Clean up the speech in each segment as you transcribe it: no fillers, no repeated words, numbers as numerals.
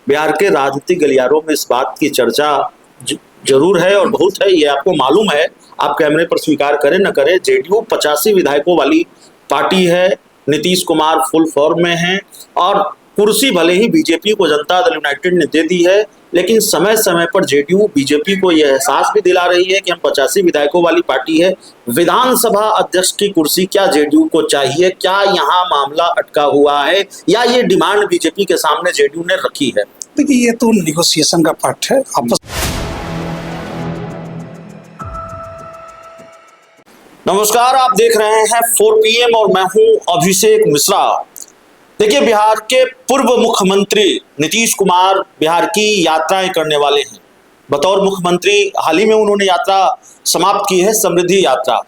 बिहार के राजनीतिक गलियारों में इस बात की चर्चा जरूर है और बहुत है, ये आपको मालूम है। आप कैमरे पर स्वीकार करें न करें, जेडीयू 85 विधायकों वाली पार्टी है। नीतीश कुमार फुल फॉर्म में हैं और कुर्सी भले ही बीजेपी को जनता दल यूनाइटेड ने दे दी है, लेकिन समय समय पर जेडीयू बीजेपी को यह एहसास भी दिला रही है कि हम 85 विधायकों वाली पार्टी है। विधानसभा अध्यक्ष की कुर्सी क्या जेडीयू को चाहिए? क्या यहाँ मामला अटका हुआ है या ये डिमांड बीजेपी के सामने जेडीयू ने रखी है? देखिए, ये तो निगोशिएशन का पार्ट है आपस। नमस्कार, आप देख रहे हैं 4 PM और मैं हूं अभिषेक मिश्रा। देखिए, बिहार के पूर्व मुख्यमंत्री नीतीश कुमार बिहार की यात्राएं करने वाले हैं। बतौर मुख्यमंत्री हाल ही में उन्होंने यात्रा समाप्त की है, समृद्धि यात्रा।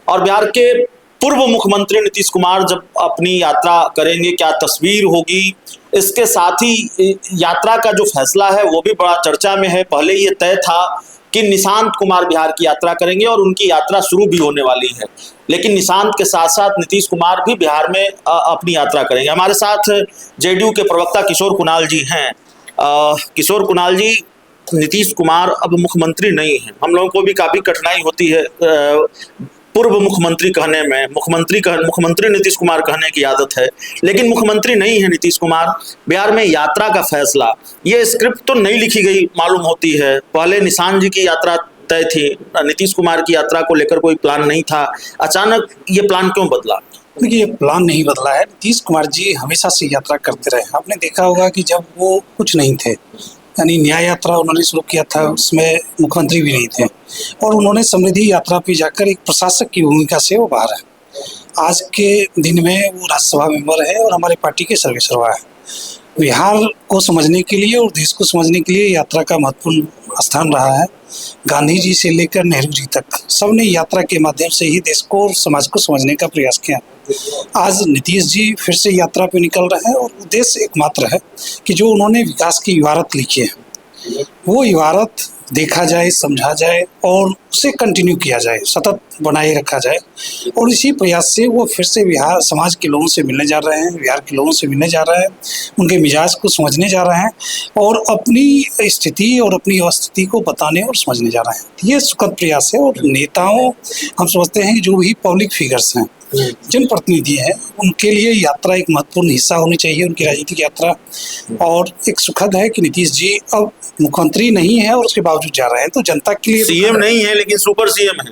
और बिहार के पूर्व मुख्यमंत्री नीतीश कुमार जब अपनी यात्रा करेंगे, क्या तस्वीर होगी, इसके साथ ही यात्रा का जो फैसला है वो भी बड़ा चर्चा में है। पहले ये तय था कि निशांत कुमार बिहार की यात्रा करेंगे और उनकी यात्रा शुरू भी होने वाली है, लेकिन निशांत के साथ साथ नीतीश कुमार भी बिहार में अपनी यात्रा करेंगे। हमारे साथ जेडीयू के प्रवक्ता किशोर कुणाल जी हैं। किशोर कुणाल जी, नीतीश कुमार अब मुख्यमंत्री नहीं है, हम लोगों को भी काफ़ी कठिनाई होती है पूर्व मुख्यमंत्री कहने में। मुख्यमंत्री नीतीश कुमार कहने की आदत है, लेकिन मुख्यमंत्री नहीं है नीतीश कुमार। बिहार में यात्रा का फैसला, ये स्क्रिप्ट तो नहीं लिखी गई मालूम होती है। पहले निशांत जी की यात्रा तय थी, नीतीश कुमार की यात्रा को लेकर कोई प्लान नहीं था। अचानक ये प्लान क्यों बदला? देखिए, ये प्लान नहीं बदला है। नीतीश कुमार जी हमेशा से यात्रा करते रहे। आपने देखा होगा कि जब वो कुछ नहीं थे, यानी न्याय यात्रा उन्होंने शुरू किया था, उसमें मुख्यमंत्री भी नहीं थे, और उन्होंने समृद्धि यात्रा पे जाकर एक प्रशासक की भूमिका से वो बाहर है। आज के दिन में वो राज्यसभा मेंबर है और हमारे पार्टी के सर्वेसर्वा है। बिहार को समझने के लिए और देश को समझने के लिए यात्रा का महत्वपूर्ण स्थान रहा है। गांधी जी से लेकर नेहरू जी तक सबने यात्रा के माध्यम से ही देश को और समाज को समझने का प्रयास किया। आज नीतीश जी फिर से यात्रा पे निकल रहे हैं और उद्देश्य एकमात्र है कि जो उन्होंने विकास की इबारत लिखी है वो इबारत देखा जाए, समझा जाए और उसे कंटिन्यू किया जाए, सतत बनाए रखा जाए। और इसी प्रयास से वो फिर से बिहार समाज के लोगों से मिलने जा रहे हैं, बिहार के लोगों से मिलने जा रहे हैं, उनके मिजाज को समझने जा रहे हैं और अपनी स्थिति और अपनी अवस्थिति को बताने और समझने जा रहे हैं। ये सुखद प्रयास है। और नेताओं, हम समझते हैं कि जो भी पब्लिक फिगर्स हैं, जनप्रतिनिधि हैं, उनके लिए यात्रा एक महत्वपूर्ण हिस्सा होनी चाहिए, उनकी राजनीतिक यात्रा। और एक सुखद है कि नीतीश जी अब मुख्यमंत्री नहीं है और उसके बावजूद जा रहे हैं, तो जनता के लिए सीएम नहीं है लेकिन सुपर सीएम है।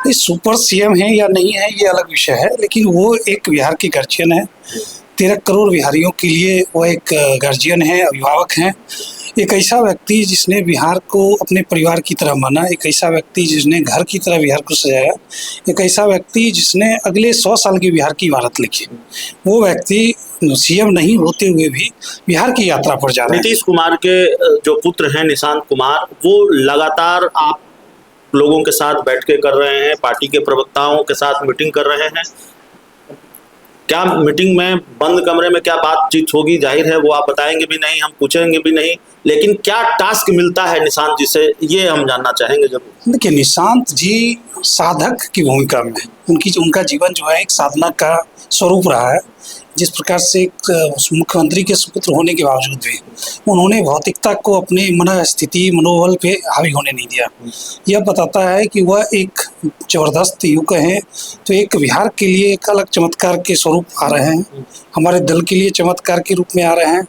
ये सुपर सीएम है या नहीं है ये अलग विषय है, लेकिन वो एक बिहार के गार्जियन है। 13 करोड़ बिहारियों के लिए वो एक गार्जियन है, अभिभावक हैं। एक ऐसा व्यक्ति जिसने बिहार को अपने परिवार की तरह माना, एक ऐसा व्यक्ति जिसने घर की तरह बिहार को सजाया, एक ऐसा व्यक्ति जिसने अगले 100 साल की बिहार की इबारत लिखी। वो व्यक्ति सीएम नहीं होते हुए भी बिहार की यात्रा पर जा रहे हैं। नीतीश कुमार के जो पुत्र हैं निशांत कुमार, वो लगातार आप लोगों के साथ बैठ के कर रहे हैं, पार्टी के प्रवक्ताओं के साथ मीटिंग कर रहे हैं। क्या मीटिंग में बंद कमरे में क्या बातचीत होगी, जाहिर है वो आप बताएंगे भी नहीं, हम पूछेंगे भी नहीं, लेकिन क्या टास्क मिलता है निशांत जी से, ये हम जानना चाहेंगे जरूर। देखिए, निशांत जी साधक की भूमिका में, उनका जीवन जो है एक साधना का स्वरूप रहा है। जिस प्रकार से एक मुख्यमंत्री के सुपुत्र होने के बावजूद भी उन्होंने भौतिकता को अपने मनोस्थिति, मनोबल पे हावी होने नहीं दिया। यह बताता है कि वह एक जबरदस्त युवक हैं, तो एक बिहार के लिए एक अलग चमत्कार के स्वरूप आ रहे हैं, हमारे दल के लिए चमत्कार के रूप में आ रहे हैं।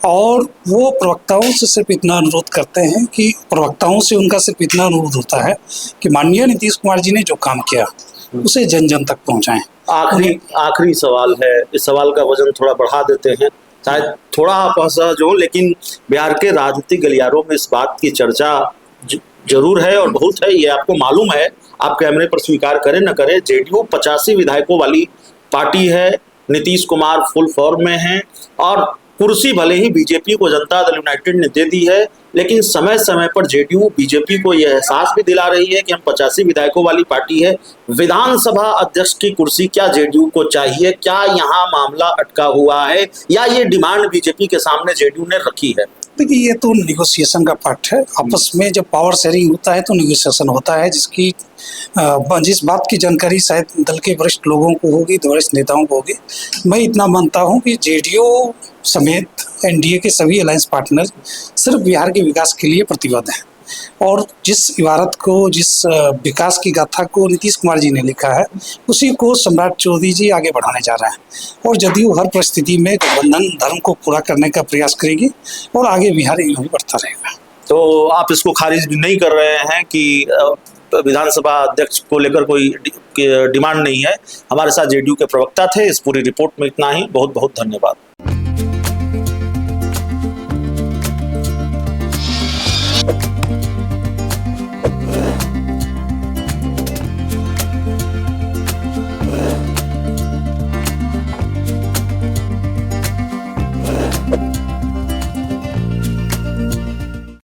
और वो प्रवक्ताओं से सिर्फ इतना अनुरोध करते हैं कि प्रवक्ताओं से उनका सिर्फ इतना अनुरोध होता है कि माननीय नीतीश कुमार जी ने जो काम किया उसे जन जन तक पहुंचाएं। आखिरी सवाल है, इस सवाल का वजन थोड़ा बढ़ा देते हैं, शायद थोड़ा आप असहज हो, लेकिन बिहार के राजनीतिक गलियारों में इस बात की चर्चा जरूर है और बहुत है, ये आपको मालूम है। आप कैमरे पर स्वीकार करें न करें, जेडीयू 85 विधायकों वाली पार्टी है। नीतीश कुमार फुल फॉर्म में हैं और कुर्सी भले ही बीजेपी को जनता दल यूनाइटेड ने दे दी है, लेकिन समय समय पर जेडीयू बीजेपी को यह एहसास भी दिला रही है कि हम 85 विधायकों वाली पार्टी है। विधानसभा अध्यक्ष की कुर्सी क्या जेडीयू को चाहिए? क्या यहाँ मामला अटका हुआ है या ये डिमांड बीजेपी के सामने जेडीयू ने रखी है? देखिए, ये तो निगोशिएशन का पार्ट है। आपस में जब पावर शेयरिंग होता है तो निगोशिएशन होता है, जिस बात की जानकारी शायद दल के वरिष्ठ लोगों को होगी, वरिष्ठ नेताओं को होगी। मैं इतना मानता हूं कि जेडीयू समेत एनडीए के सभी अलायंस पार्टनर सिर्फ बिहार के विकास के लिए प्रतिबद्ध हैं, और जिस इबारत को, जिस विकास की गाथा को नीतीश कुमार जी ने लिखा है, उसी को सम्राट चौधरी जी आगे बढ़ाने जा रहे हैं। और जदयू हर परिस्थिति में गठबंधन धर्म को पूरा करने का प्रयास करेगी और आगे बिहार यूं ही बढ़ता रहेगा। तो आप इसको खारिज नहीं कर रहे हैं कि विधानसभा अध्यक्ष को लेकर कोई डिमांड नहीं है? हमारे साथ जेडीयू के प्रवक्ता थे। इस पूरी रिपोर्ट में इतना ही। बहुत बहुत धन्यवाद।